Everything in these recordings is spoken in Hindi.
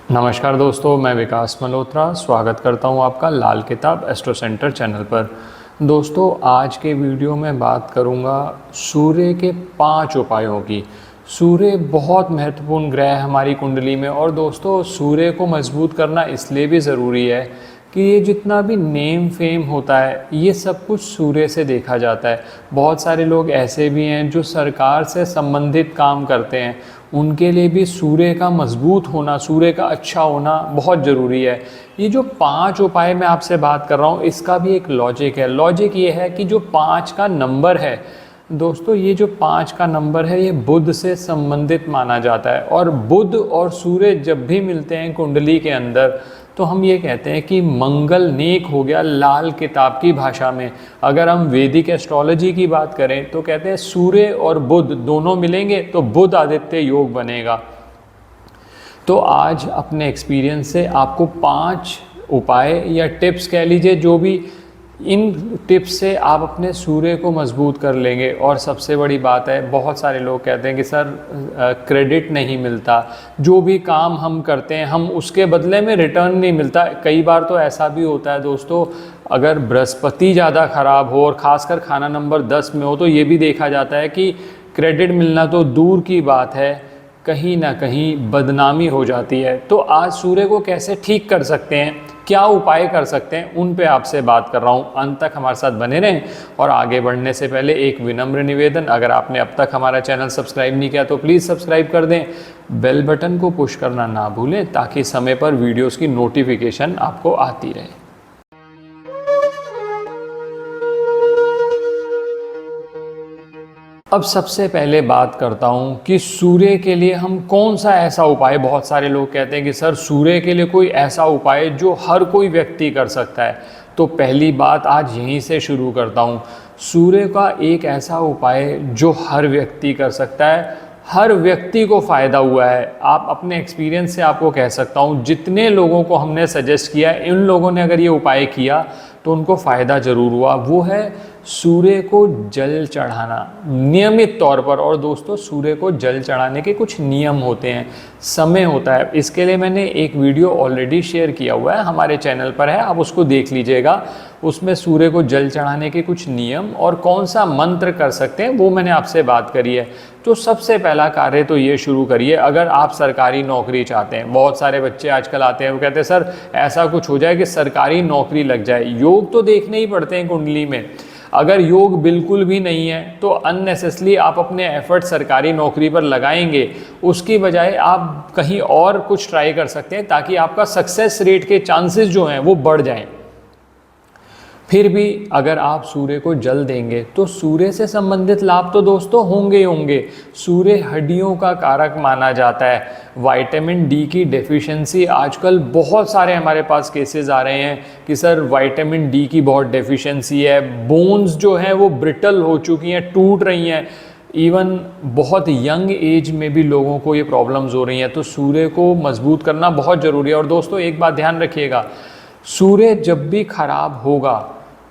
नमस्कार दोस्तों, मैं विकास मल्होत्रा स्वागत करता हूं आपका लाल किताब एस्ट्रो सेंटर चैनल पर। दोस्तों, आज के वीडियो में बात करूंगा सूर्य के 5 उपायों की। सूर्य बहुत महत्वपूर्ण ग्रह है हमारी कुंडली में, और दोस्तों सूर्य को मजबूत करना इसलिए भी ज़रूरी है कि ये जितना भी नेम फेम होता है ये सब कुछ सूर्य से देखा जाता है। बहुत सारे लोग ऐसे भी हैं जो सरकार से संबंधित काम करते हैं, उनके लिए भी सूर्य का मजबूत होना, सूर्य का अच्छा होना बहुत ज़रूरी है। ये जो 5 उपाय मैं आपसे बात कर रहा हूँ इसका भी एक लॉजिक है। लॉजिक ये है कि जो 5 का नंबर है दोस्तों, ये जो 5 का नंबर है ये बुध से संबंधित माना जाता है, और बुध और सूर्य जब भी मिलते हैं कुंडली के अंदर तो हम ये कहते हैं कि मंगल नेक हो गया। लाल किताब की भाषा में अगर हम वैदिक एस्ट्रोलॉजी की बात करें तो कहते हैं सूर्य और बुध दोनों मिलेंगे तो बुध आदित्य योग बनेगा। तो आज अपने एक्सपीरियंस से आपको 5 उपाय या टिप्स कह लीजिए, जो भी इन टिप्स से आप अपने सूर्य को मजबूत कर लेंगे। और सबसे बड़ी बात है, बहुत सारे लोग कहते हैं कि सर क्रेडिट नहीं मिलता, जो भी काम हम करते हैं हम उसके बदले में रिटर्न नहीं मिलता। कई बार तो ऐसा भी होता है दोस्तों, अगर बृहस्पति ज़्यादा ख़राब हो और ख़ासकर खाना नंबर 10 में हो तो ये भी देखा जाता है कि क्रेडिट मिलना तो दूर की बात है, कहीं ना कहीं बदनामी हो जाती है। तो आज सूर्य को कैसे ठीक कर सकते हैं, क्या उपाय कर सकते हैं, उन पे आपसे बात कर रहा हूँ। अंत तक हमारे साथ बने रहें। और आगे बढ़ने से पहले एक विनम्र निवेदन, अगर आपने अब तक हमारा चैनल सब्सक्राइब नहीं किया तो प्लीज़ सब्सक्राइब कर दें, बेल बटन को पुश करना ना भूलें ताकि समय पर वीडियोज़ की नोटिफिकेशन आपको आती रहे। अब सबसे पहले बात करता हूं कि सूर्य के लिए हम कौन सा ऐसा उपाय, बहुत सारे लोग कहते हैं कि सर सूर्य के लिए कोई ऐसा उपाय जो हर कोई व्यक्ति कर सकता है। तो पहली बात आज यहीं से शुरू करता हूं। सूर्य का एक ऐसा उपाय जो हर व्यक्ति कर सकता है, हर व्यक्ति को फ़ायदा हुआ है। आप अपने एक्सपीरियंस से आपको कह सकता हूँ, जितने लोगों को हमने सजेस्ट किया इन लोगों ने अगर ये उपाय किया तो उनको फ़ायदा ज़रूर हुआ। वो है सूर्य को जल चढ़ाना नियमित तौर पर। और दोस्तों सूर्य को जल चढ़ाने के कुछ नियम होते हैं, समय होता है। इसके लिए मैंने एक वीडियो ऑलरेडी शेयर किया हुआ है, हमारे चैनल पर है, आप उसको देख लीजिएगा। उसमें सूर्य को जल चढ़ाने के कुछ नियम और कौन सा मंत्र कर सकते हैं वो मैंने आपसे बात करी है। तो सबसे पहला कार्य तो ये शुरू करिए, अगर आप सरकारी नौकरी चाहते हैं। बहुत सारे बच्चे आजकल आते हैं, वो कहते हैं सर ऐसा कुछ हो जाए कि सरकारी नौकरी लग जाए। योग तो देखने ही पड़ते हैं कुंडली में। अगर योग बिल्कुल भी नहीं है तो अननेसेसरी आप अपने एफर्ट सरकारी नौकरी पर लगाएंगे, उसकी बजाय आप कहीं और कुछ ट्राई कर सकते हैं ताकि आपका सक्सेस रेट के चांसेस जो हैं वो बढ़ जाएं। फिर भी अगर आप सूर्य को जल देंगे तो सूर्य से संबंधित लाभ तो दोस्तों होंगे ही होंगे। सूर्य हड्डियों का कारक माना जाता है। विटामिन डी की डेफिशिएंसी आजकल बहुत सारे हमारे पास केसेस आ रहे हैं कि सर विटामिन डी की बहुत डेफिशिएंसी है, बोन्स जो हैं वो ब्रिटल हो चुकी हैं, टूट रही हैं। इवन बहुत यंग एज में भी लोगों को ये प्रॉब्लम्स हो रही हैं। तो सूर्य को मजबूत करना बहुत ज़रूरी है। और दोस्तों एक बात ध्यान रखिएगा, सूर्य जब भी खराब होगा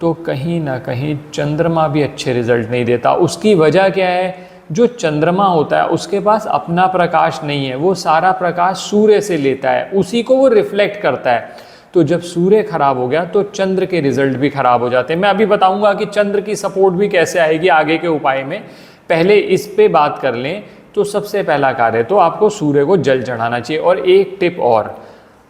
तो कहीं ना कहीं चंद्रमा भी अच्छे रिजल्ट नहीं देता। उसकी वजह क्या है, जो चंद्रमा होता है उसके पास अपना प्रकाश नहीं है, वो सारा प्रकाश सूर्य से लेता है, उसी को वो रिफ्लेक्ट करता है। तो जब सूर्य खराब हो गया तो चंद्र के रिजल्ट भी खराब हो जाते हैं। मैं अभी बताऊंगा कि चंद्र की सपोर्ट भी कैसे आएगी आगे के उपाय में, पहले इस पे बात कर लें। तो सबसे पहला कार्य तो आपको सूर्य को जल चढ़ाना चाहिए। और एक टिप और,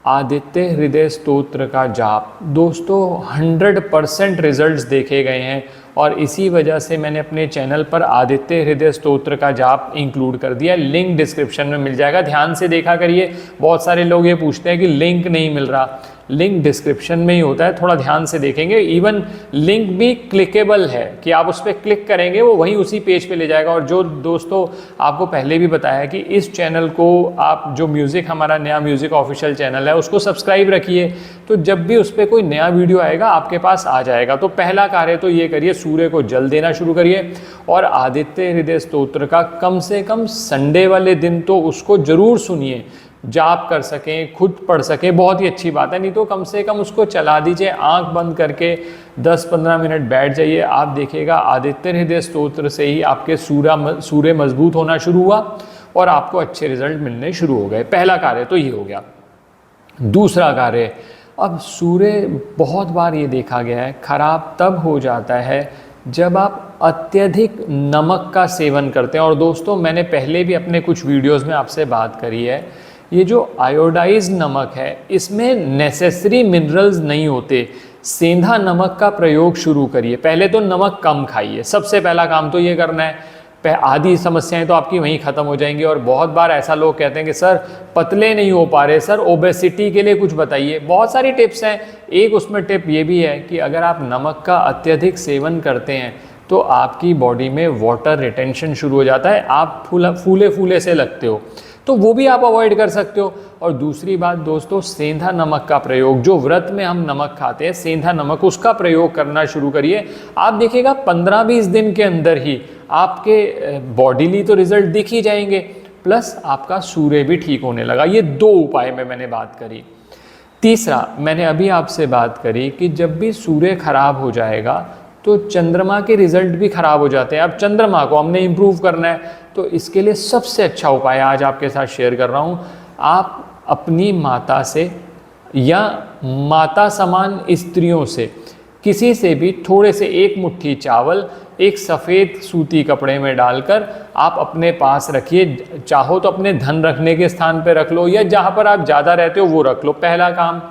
आदित्य हृदय स्तोत्र का जाप। दोस्तों 100% रिजल्ट्स देखे गए हैं, और इसी वजह से मैंने अपने चैनल पर आदित्य हृदय स्तोत्र का जाप इंक्लूड कर दिया। लिंक डिस्क्रिप्शन में मिल जाएगा, ध्यान से देखा करिए। बहुत सारे लोग ये पूछते हैं कि लिंक नहीं मिल रहा, लिंक डिस्क्रिप्शन में ही होता है, थोड़ा ध्यान से देखेंगे। इवन लिंक भी क्लिकेबल है कि आप उस पर क्लिक करेंगे वो वहीं उसी पेज पे ले जाएगा। और जो दोस्तों आपको पहले भी बताया कि इस चैनल को आप जो म्यूज़िक, हमारा नया म्यूज़िक ऑफिशियल चैनल है, उसको सब्सक्राइब रखिए, तो जब भी उस पर कोई नया वीडियो आएगा आपके पास आ जाएगा। तो पहला कार्य तो ये करिए, सूर्य को जल देना शुरू करिए। और आदित्य हृदय स्तोत्र का कम से कम संडे वाले दिन तो उसको ज़रूर सुनिए, जाप कर सकें, खुद पढ़ सकें, बहुत ही अच्छी बात है। नहीं तो कम से कम उसको चला दीजिए, आंख बंद करके 10-15 मिनट बैठ जाइए। आप देखिएगा आदित्य हृदय स्तोत्र से ही आपके सूर्य मजबूत होना शुरू हुआ और आपको अच्छे रिजल्ट मिलने शुरू हो गए। पहला कार्य तो ये हो गया। दूसरा कार्य, अब सूर्य बहुत बार ये देखा गया है खराब तब हो जाता है जब आप अत्यधिक नमक का सेवन करते हैं। और दोस्तों मैंने पहले भी अपने कुछ वीडियोस में आपसे बात करी है, ये जो आयोडाइज्ड नमक है इसमें नेसेसरी मिनरल्स नहीं होते। सेंधा नमक का प्रयोग शुरू करिए, पहले तो नमक कम खाइए, सबसे पहला काम तो ये करना है। आधी समस्याएं तो आपकी वहीं ख़त्म हो जाएंगी। और बहुत बार ऐसा लोग कहते हैं कि सर पतले नहीं हो पा रहे, सर ओबेसिटी के लिए कुछ बताइए। बहुत सारी टिप्स हैं, एक उसमें टिप ये भी है कि अगर आप नमक का अत्यधिक सेवन करते हैं तो आपकी बॉडी में वाटर रिटेंशन शुरू हो जाता है, आप फूले फूले से लगते हो, तो वो भी आप अवॉइड कर सकते हो। और दूसरी बात दोस्तों, सेंधा नमक का प्रयोग, जो व्रत में हम नमक खाते हैं सेंधा नमक, उसका प्रयोग करना शुरू करिए। आप देखिएगा 15-20 दिन के अंदर ही आपके बॉडीली तो रिजल्ट दिख ही जाएंगे, प्लस आपका सूर्य भी ठीक होने लगा। ये 2 उपाय में मैंने बात करी। तीसरा, मैंने अभी आपसे बात करी कि जब भी सूर्य खराब हो जाएगा तो चंद्रमा के रिजल्ट भी खराब हो जाते हैं। अब चंद्रमा को हमने इम्प्रूव करना है, तो इसके लिए सबसे अच्छा उपाय आज आपके साथ शेयर कर रहा हूँ। आप अपनी माता से या माता समान स्त्रियों से, किसी से भी थोड़े से 1 मुट्ठी चावल एक सफ़ेद सूती कपड़े में डालकर आप अपने पास रखिए। चाहो तो अपने धन रखने के स्थान पर रख लो, या जहाँ पर आप ज़्यादा रहते हो वो रख लो, पहला काम।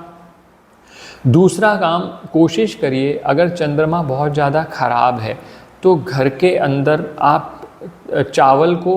दूसरा काम, कोशिश करिए अगर चंद्रमा बहुत ज़्यादा ख़राब है तो घर के अंदर आप चावल को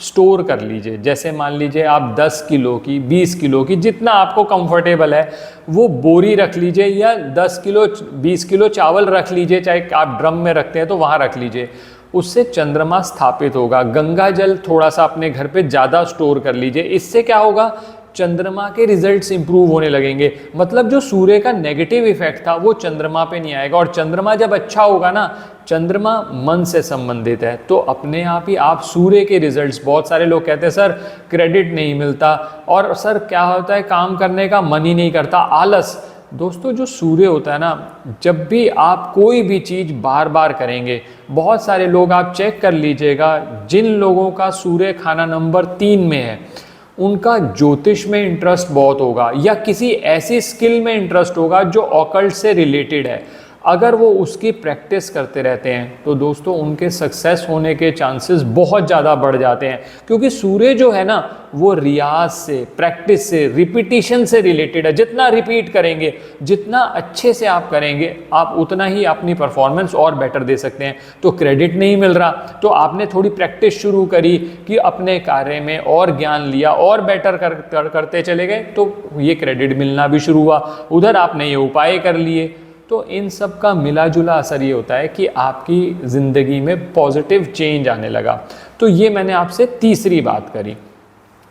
स्टोर कर लीजिए। जैसे मान लीजिए आप 10 किलो की, 20 किलो की, जितना आपको कंफर्टेबल है वो बोरी रख लीजिए, या 10 किलो 20 किलो चावल रख लीजिए, चाहे आप ड्रम में रखते हैं तो वहाँ रख लीजिए। उससे चंद्रमा स्थापित होगा। गंगा जल थोड़ा सा अपने घर पे ज़्यादा स्टोर कर लीजिए। इससे क्या होगा, चंद्रमा के रिजल्ट्स इंप्रूव होने लगेंगे। मतलब जो सूर्य का नेगेटिव इफेक्ट था वो चंद्रमा पे नहीं आएगा। और चंद्रमा जब अच्छा होगा ना, चंद्रमा मन से संबंधित है, तो अपने आप ही आप सूर्य के रिजल्ट्स, बहुत सारे लोग कहते हैं सर क्रेडिट नहीं मिलता, और सर क्या होता है काम करने का मन ही नहीं करता, आलस। दोस्तों जो सूर्य होता है ना, जब भी आप कोई भी चीज़ बार बार करेंगे, बहुत सारे लोग आप चेक कर लीजिएगा, जिन लोगों का सूर्य खाना नंबर 3 में है उनका ज्योतिष में इंटरेस्ट बहुत होगा, या किसी ऐसी स्किल में इंटरेस्ट होगा जो ऑकल्ट से रिलेटेड है। अगर वो उसकी प्रैक्टिस करते रहते हैं तो दोस्तों उनके सक्सेस होने के चांसेस बहुत ज़्यादा बढ़ जाते हैं, क्योंकि सूर्य जो है ना वो रियाज से, प्रैक्टिस से, रिपीटिशन से रिलेटेड है। जितना रिपीट करेंगे, जितना अच्छे से आप करेंगे, आप उतना ही अपनी परफॉर्मेंस और बेटर दे सकते हैं। तो क्रेडिट नहीं मिल रहा तो आपने थोड़ी प्रैक्टिस शुरू करी कि अपने कार्य में और ज्ञान लिया और बेटर करते चले गए, तो ये क्रेडिट मिलना भी शुरू हुआ। उधर आपने ये उपाय कर लिए, तो इन सब का मिला जुला असर ये होता है कि आपकी ज़िंदगी में पॉजिटिव चेंज आने लगा। तो ये मैंने आपसे तीसरी बात करी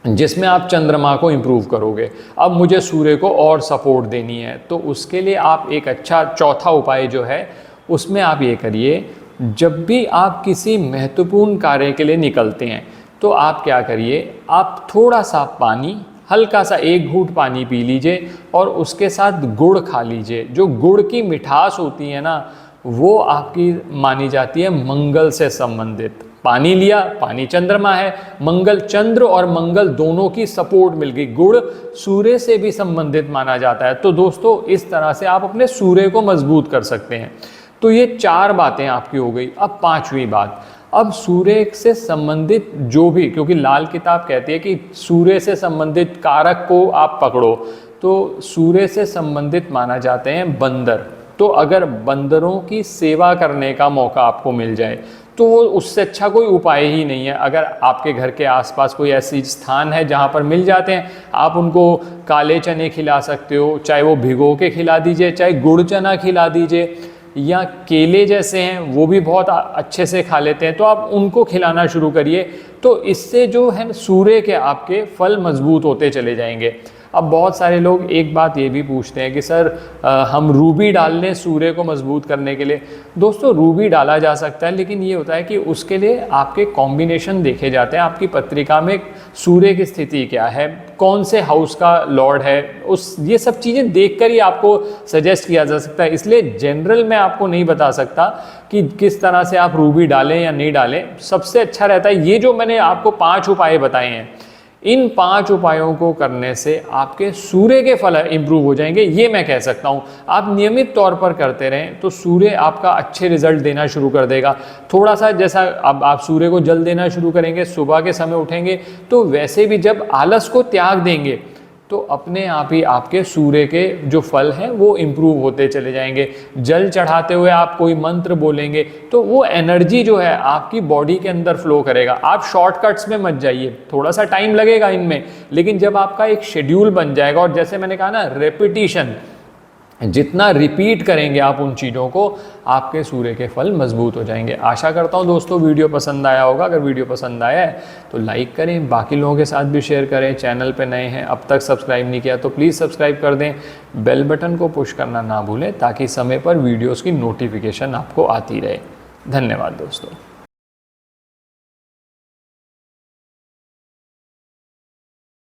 जिसमें आप चंद्रमा को इम्प्रूव करोगे। अब मुझे सूर्य को और सपोर्ट देनी है, तो उसके लिए आप एक अच्छा चौथा उपाय जो है उसमें आप ये करिए, जब भी आप किसी महत्वपूर्ण कार्य के लिए निकलते हैं तो आप क्या करिए, आप थोड़ा सा पानी, हल्का सा 1 घूंट पानी पी लीजिए और उसके साथ गुड़ खा लीजिए। जो गुड़ की मिठास होती है ना, वो आपकी मानी जाती है मंगल से संबंधित। पानी लिया, पानी चंद्रमा है, मंगल, चंद्र और मंगल दोनों की सपोर्ट मिल गई। गुड़ सूर्य से भी संबंधित माना जाता है। तो दोस्तों इस तरह से आप अपने सूर्य को मजबूत कर सकते हैं। तो ये 4 बातें आपकी हो गई। अब 5वीं बात, अब सूर्य से संबंधित जो भी, क्योंकि लाल किताब कहती है कि सूर्य से संबंधित कारक को आप पकड़ो, तो सूर्य से संबंधित माना जाते हैं बंदर। तो अगर बंदरों की सेवा करने का मौका आपको मिल जाए तो वो उससे अच्छा कोई उपाय ही नहीं है। अगर आपके घर के आसपास कोई ऐसी स्थान है जहाँ पर मिल जाते हैं, आप उनको काले चने खिला सकते हो, चाहे वो भिगो के खिला दीजिए, चाहे गुड़ चना खिला दीजिए, या केले जैसे हैं वो भी बहुत अच्छे से खा लेते हैं, तो आप उनको खिलाना शुरू करिए। तो इससे जो है सूर्य के आपके फल मजबूत होते चले जाएंगे। अब बहुत सारे लोग एक बात ये भी पूछते हैं कि सर हम रूबी डाल लें सूर्य को मजबूत करने के लिए। दोस्तों रूबी डाला जा सकता है, लेकिन ये होता है कि उसके लिए आपके कॉम्बिनेशन देखे जाते हैं। आपकी पत्रिका में सूर्य की स्थिति क्या है, कौन से हाउस का लॉर्ड है, ये सब चीज़ें देखकर ही आपको सजेस्ट किया जा सकता है। इसलिए जनरल मैं आपको नहीं बता सकता कि किस तरह से आप रूबी डालें या नहीं डालें। सबसे अच्छा रहता है ये जो मैंने आपको 5 उपाय बताए हैं, इन 5 उपायों को करने से आपके सूर्य के फल इंप्रूव हो जाएंगे, ये मैं कह सकता हूँ। आप नियमित तौर पर करते रहें तो सूर्य आपका अच्छे रिजल्ट देना शुरू कर देगा। थोड़ा सा जैसा अब आप सूर्य को जल देना शुरू करेंगे, सुबह के समय उठेंगे, तो वैसे भी जब आलस को त्याग देंगे तो अपने आप ही आपके सूर्य के जो फल हैं वो इम्प्रूव होते चले जाएंगे। जल चढ़ाते हुए आप कोई मंत्र बोलेंगे तो वो एनर्जी जो है आपकी बॉडी के अंदर फ्लो करेगा। आप शॉर्टकट्स में मत जाइए, थोड़ा सा टाइम लगेगा इनमें, लेकिन जब आपका एक शेड्यूल बन जाएगा और जैसे मैंने कहा ना, रेपिटिशन, जितना रिपीट करेंगे आप उन चीज़ों को, आपके सूर्य के फल मजबूत हो जाएंगे। आशा करता हूँ दोस्तों वीडियो पसंद आया होगा। अगर वीडियो पसंद आया है तो लाइक करें, बाकी लोगों के साथ भी शेयर करें। चैनल पे नए हैं, अब तक सब्सक्राइब नहीं किया तो प्लीज़ सब्सक्राइब कर दें। बेल बटन को पुश करना ना भूलें ताकि समय पर वीडियोज़ की नोटिफिकेशन आपको आती रहे। धन्यवाद दोस्तों।